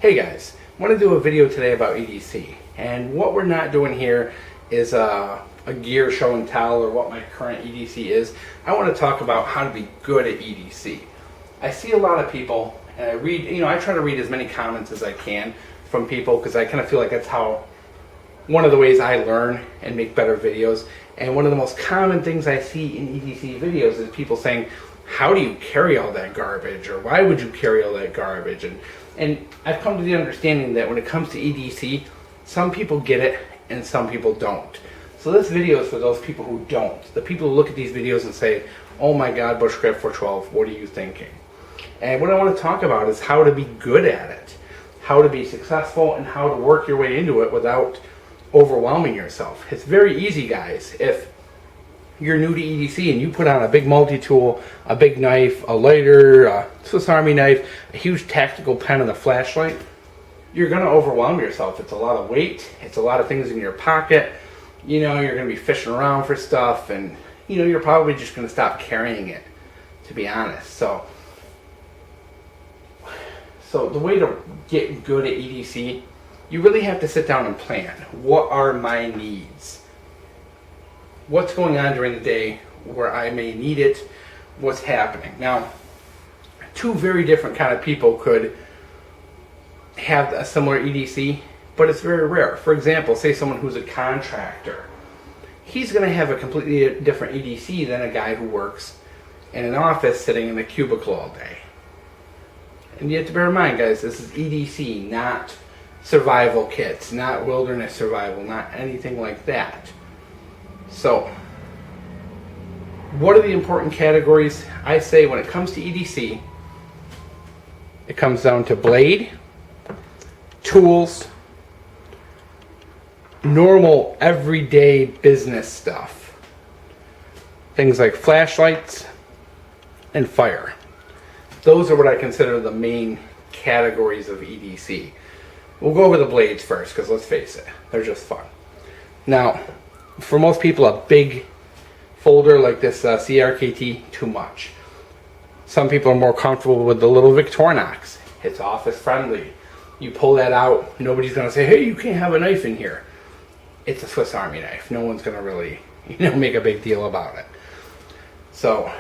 Hey guys, I want to do a video today about EDC, and what we're not doing here is a gear show and tell or what my current EDC is. I want to talk about how to be good at EDC. I see a lot of people, and I read, I try to read as many comments as I can from people because I kind of feel like that's how, one of the ways I learn and make better videos. And one of the most common things I see in EDC videos is people saying, how do you carry all that garbage, or why would you carry all that garbage? And I've come to the understanding that when it comes to EDC, some people get it and some people don't. So this video is for those people who don't. The people who look at these videos and say, oh my God, Bushcraft 412, what are you thinking? And what I want to talk about is how to be good at it, how to be successful, and how to work your way into it without overwhelming yourself. It's very easy, guys. If you're new to EDC and you put on a big multi-tool, a big knife, a lighter, a Swiss Army knife, a huge tactical pen, and a flashlight, you're going to overwhelm yourself. It's a lot of weight. It's a lot of things in your pocket. You're going to be fishing around for stuff, and you're probably just going to stop carrying it, to be honest. So the way to get good at EDC, you really have to sit down and plan. What are my needs? What's going on during the day where I may need it? What's happening? Now, two very different kind of people could have a similar EDC, but it's very rare. For example, say someone who's a contractor. He's going to have a completely different EDC than a guy who works in an office sitting in a cubicle all day. And you have to bear in mind, guys, this is EDC, not survival kits, not wilderness survival, not anything like that. So, what are the important categories? I say when it comes to EDC, it comes down to blade, tools, normal everyday business stuff. Things like flashlights and fire. Those are what I consider the main categories of EDC. We'll go over the blades first because let's face it, they're just fun. Now, for most people, a big folder like this CRKT, too much. Some people are more comfortable with the little Victorinox. It's office friendly. You pull that out, nobody's going to say, hey, you can't have a knife in here. It's a Swiss Army knife. No one's going to really make a big deal about it. So,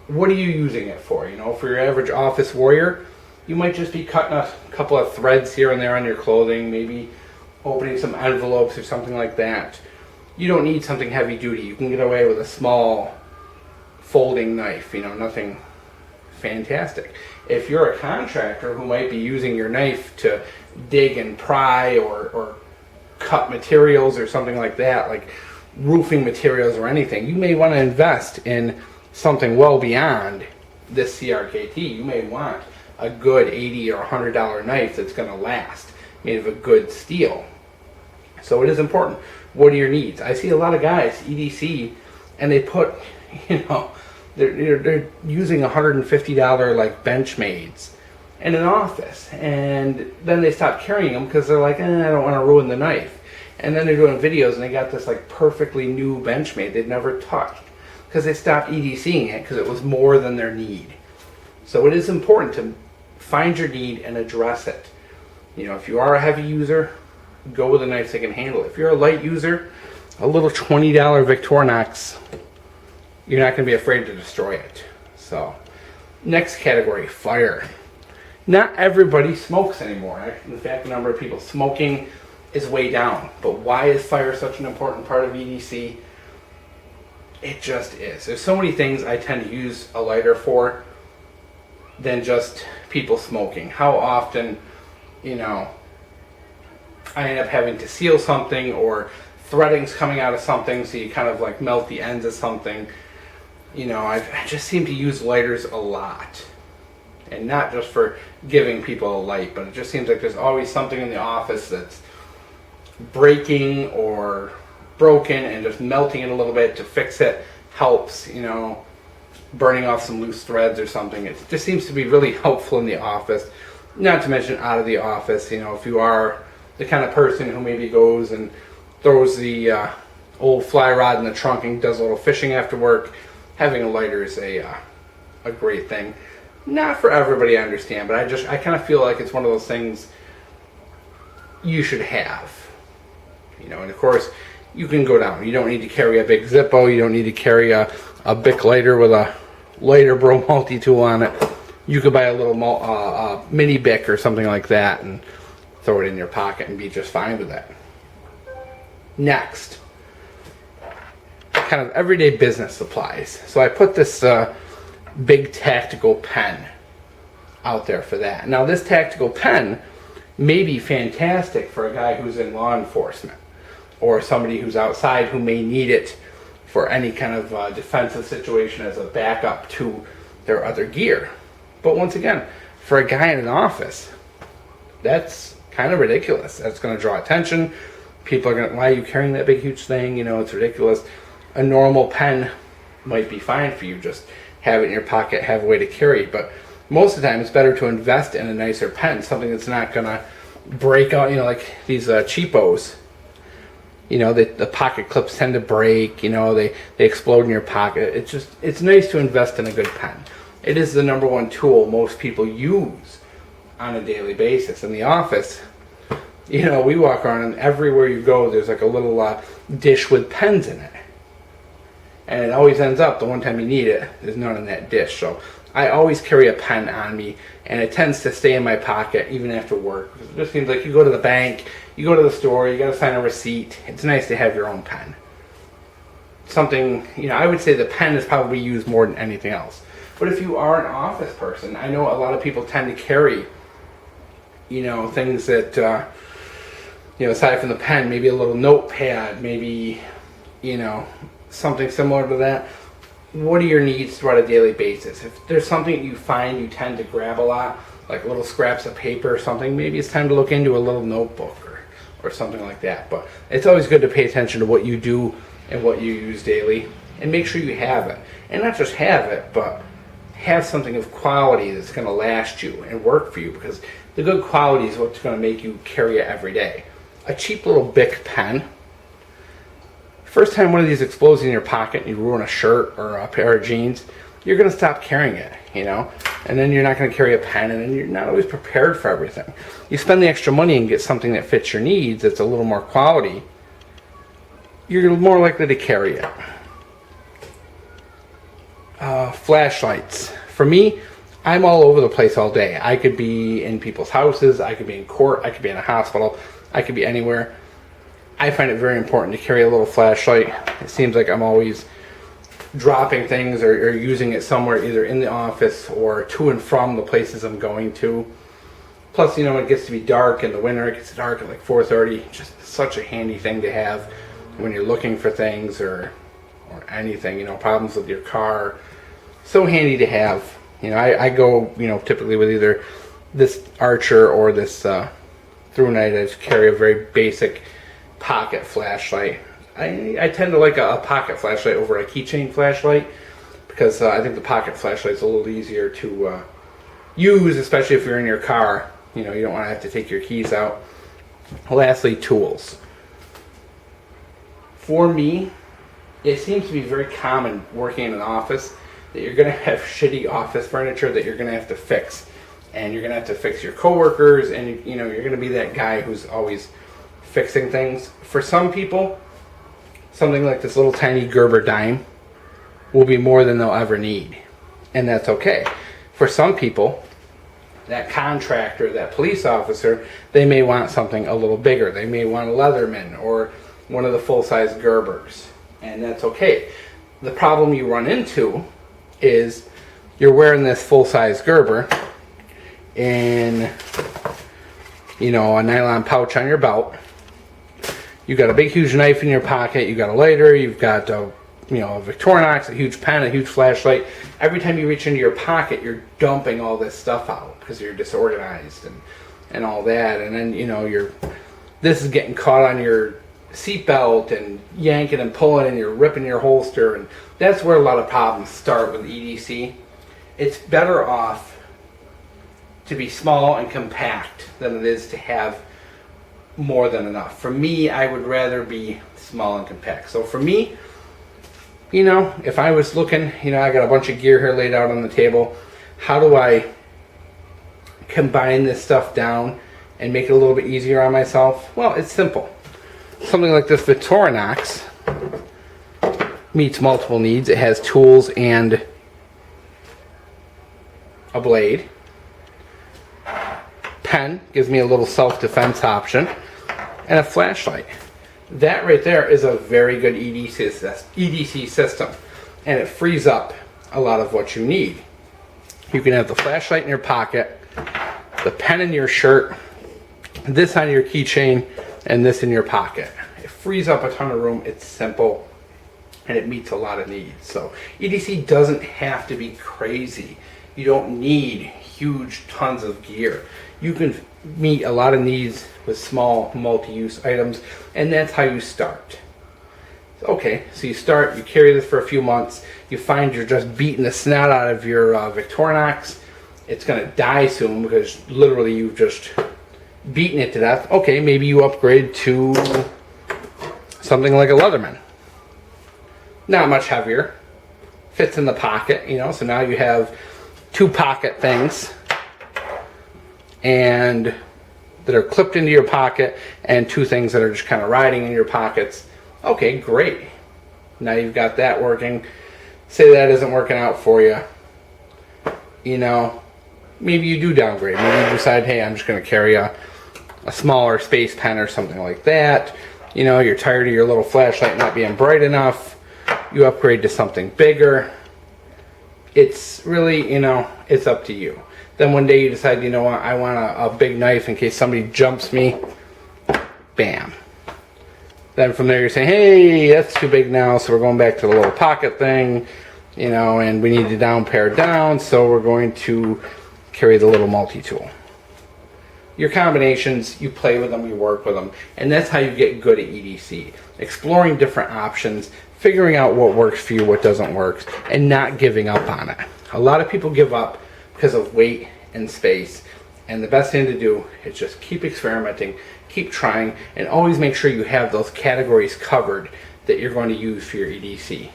what are you using it for? For your average office warrior, you might just be cutting a couple of threads here and there on your clothing, maybe opening some envelopes or something like that. You don't need something heavy duty. You can get away with a small folding knife, nothing fantastic. If you're a contractor who might be using your knife to dig and pry or cut materials or something like that, like roofing materials or anything, you may want to invest in something well beyond this CRKT. You may want a good $80 or $100 knife that's going to last, made of a good steel. So it is important. What are your needs? I see a lot of guys EDC, and they put, they're using $150 like Benchmades in an office, and then they stop carrying them because they're like, I don't want to ruin the knife. And then they're doing videos, and they got this like perfectly new Benchmade they'd never touched because they stopped EDCing it because it was more than their need. So it is important to find your need and address it. If you are a heavy user, go with a knife that can handle it. If you're a light user, a little $20 Victorinox, you're not going to be afraid to destroy it. So, next category, fire. Not everybody smokes anymore. In fact, the number of people smoking is way down. But why is fire such an important part of EDC? It just is. There's so many things I tend to use a lighter for than just people smoking. How often, I end up having to seal something, or threading's coming out of something, so you kind of like melt the ends of something. I just seem to use lighters a lot. And not just for giving people a light, but it just seems like there's always something in the office that's breaking or broken, and just melting it a little bit to fix it helps, burning off some loose threads or something. It just seems to be really helpful in the office. Not to mention out of the office, if you are the kind of person who maybe goes and throws the old fly rod in the trunk and does a little fishing after work, having a lighter is a great thing. Not for everybody, I understand, but I kind of feel like it's one of those things you should have. You know, and of course, you can go down. You don't need to carry a big Zippo. You don't need to carry a Bic lighter with a lighter bro multi-tool on it. You could buy a little mini Bic or something like that and throw it in your pocket and be just fine with that. Next, kind of everyday business supplies. So I put this big tactical pen out there for that. Now this tactical pen may be fantastic for a guy who's in law enforcement or somebody who's outside who may need it for any kind of defensive situation as a backup to their other gear. But once again, for a guy in an office, that's kind of ridiculous. That's going to draw attention. People are going to, why are you carrying that big huge thing? You know, it's ridiculous. A normal pen might be fine for you. Just have it in your pocket, have a way to carry. But most of the time, it's better to invest in a nicer pen, something that's not going to break out, you know, like these cheapos. You know, the pocket clips tend to break, you know, they explode in your pocket. It's nice to invest in a good pen. It is the #1 tool most people use on a daily basis. In the office, you know, we walk around and everywhere you go, there's like a little dish with pens in it. And it always ends up, the one time you need it, there's none in that dish. So I always carry a pen on me, and it tends to stay in my pocket even after work. It just seems like you go to the bank, you go to the store, you got to sign a receipt. It's nice to have your own pen. Something, you know, I would say the pen is probably used more than anything else. But if you are an office person, I know a lot of people tend to carry, you know, things that, you know, aside from the pen, maybe a little notepad, maybe, you know, something similar to that. What are your needs throughout a daily basis? If there's something you find you tend to grab a lot, like little scraps of paper or something, maybe it's time to look into a little notebook or something like that. But it's always good to pay attention to what you do and what you use daily, and make sure you have it. And not just have it, but have something of quality that's going to last you and work for you, because the good quality is what's going to make you carry it every day. A cheap little Bic pen, first time one of these explodes in your pocket and you ruin a shirt or a pair of jeans, you're going to stop carrying it, you know, and then you're not going to carry a pen, and then you're not always prepared for everything. You spend the extra money and get something that fits your needs, that's a little more quality, you're more likely to carry it. Flashlights. For me, I'm all over the place all day. I could be in people's houses, I could be in court, I could be in a hospital, I could be anywhere. I find it very important to carry a little flashlight. It seems like I'm always dropping things or using it somewhere, either in the office or to and from the places I'm going to. Plus, you know, when it gets to be dark in the winter, it gets dark at like 4:30. Just such a handy thing to have when you're looking for things or anything, you know, problems with your car. So handy to have. You know, I go, you know, typically with either this Archer or this ThruNite. I just carry a very basic pocket flashlight. I tend to like a pocket flashlight over a keychain flashlight, because I think the pocket flashlight is a little easier to use, especially if you're in your car. You know, you don't want to have to take your keys out. Lastly, tools. For me, it seems to be very common working in an office that you're going to have shitty office furniture that you're going to have to fix. And you're going to have to fix your coworkers, and you know, you're going to be that guy who's always fixing things. For some people, something like this little tiny Gerber dime will be more than they'll ever need, and that's okay. For some people, that contractor, that police officer, they may want something a little bigger. They may want a Leatherman or one of the full-size Gerbers, and that's okay. The problem you run into is you're wearing this full-size Gerber in, you know, a nylon pouch on your belt. You got a big huge knife in your pocket, you got a lighter, you've got a, you know, a Victorinox, a huge pen, a huge flashlight. Every time you reach into your pocket, you're dumping all this stuff out because you're disorganized and all that. And then, you know, this is getting caught on your seatbelt and yanking and pulling, and you're ripping your holster, and that's where a lot of problems start with EDC. It's better off to be small and compact than it is to have more than enough. For me, I would rather be small and compact. So for me, you know, if I was looking, you know, I got a bunch of gear here laid out on the table. how do I combine this stuff down and make it a little bit easier on myself? Well, it's simple. Something like this Victorinox meets multiple needs. It has tools and a blade. Pen gives me a little self-defense option, and a flashlight. That right there is a very good EDC system, and it frees up a lot of what you need. You can have the flashlight in your pocket, the pen in your shirt, this on your keychain, and this in your pocket. It frees up a ton of room. It's simple, and it meets a lot of needs. So EDC doesn't have to be crazy. You don't need huge tons of gear. You can meet a lot of needs with small multi-use items, and that's how you start. Okay, so you start, you carry this for a few months, you find you're just beating the snot out of your Victorinox. It's going to die soon because literally you've just beaten it to death. Okay, maybe you upgrade to something like a Leatherman. Not much heavier, fits in the pocket, you know, so now you have two pocket things and that are clipped into your pocket, and two things that are just kind of riding in your pockets. Okay, great. Now you've got that working. Say that isn't working out for you. You know, maybe you do downgrade. Maybe you decide, hey, I'm just going to carry a smaller space pen or something like that. You know, you're tired of your little flashlight not being bright enough. You upgrade to something bigger. It's really, you know, it's up to you. Then one day you decide, you know what, I want a big knife in case somebody jumps me. Bam. Then from there you're saying, hey, that's too big now, so we're going back to the little pocket thing, you know, and we need to pare down, so we're going to carry the little multi-tool. Your combinations, you play with them, you work with them, and that's how you get good at EDC. Exploring different options, figuring out what works for you, what doesn't work, and not giving up on it. A lot of people give up because of weight and space, and the best thing to do is just keep experimenting, keep trying, and always make sure you have those categories covered that you're going to use for your EDC.